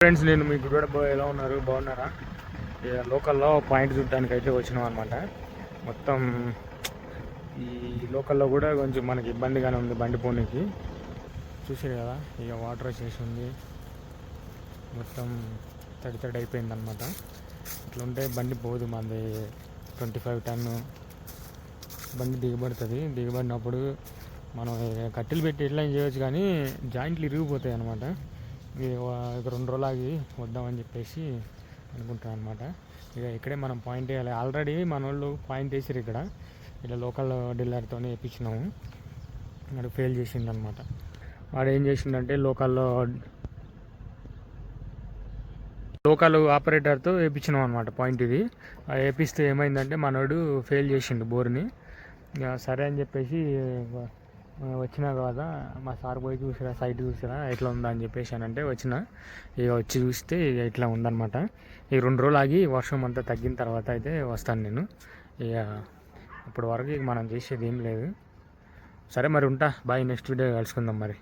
Friends, నేను మీకు కూడా ఎలా ఉన్నారు, బాగున్నారా? లోకల్లో పాయింట్ చూడడానికి అయితే వచ్చినాం అనమాట. మొత్తం ఈ లోకల్లో కూడా కొంచెం మనకి ఇబ్బందిగానే ఉంది బండి పోనీకి. చూసారు కదా, ఇక వాటర్ వచ్చేసి ఉంది, మొత్తం తడి అయిపోయింది అనమాట. ఇట్లా ఉంటే బండి పోదు. మనది 25 టన్ను బండి దిగబడినప్పుడు మనం కట్టెలు పెట్టి ఎట్లా చేయవచ్చు, కానీ జాయింట్లు ఇరిగిపోతాయి అనమాట. ఇక 2 రోజులు ఆగి వద్దామని చెప్పేసి అనుకుంటాను అనమాట. ఇక ఇక్కడే మనం పాయింట్ వేయాలి. ఆల్రెడీ మన వాళ్ళు పాయింట్ వేసారు ఇక్కడ. ఇలా లోకల్ డీలర్తో వేయించినాము. వాడు ఫెయిల్ చేసిండు అనమాట. వాడు ఏం చేసిండంటే లోకల్ ఆపరేటర్తో వేయించినాం అనమాట పాయింట్. ఇది వేపిస్తే ఏమైందంటే మనోడు ఫెయిల్ చేసిండు బోర్ని. ఇక సరే అని చెప్పేసి వచ్చినా కదా, మా సార్ పోయి చూసిరా, సైట్ చూసిరా ఎట్లా ఉందా అని చెప్పేసి అంటే వచ్చిన. ఇక వచ్చి చూస్తే ఇక ఇట్లా ఉందన్నమాట. ఈ 2 రోజులు ఆగి వర్షం అంతా తగ్గిన తర్వాత అయితే వస్తాను నేను. ఇక అప్పటి వరకు ఇక మనం చేసేది ఏం లేదు. సరే మరి ఉంటా, బాయ్. నెక్స్ట్ వీడియో కలుసుకుందాం మరి.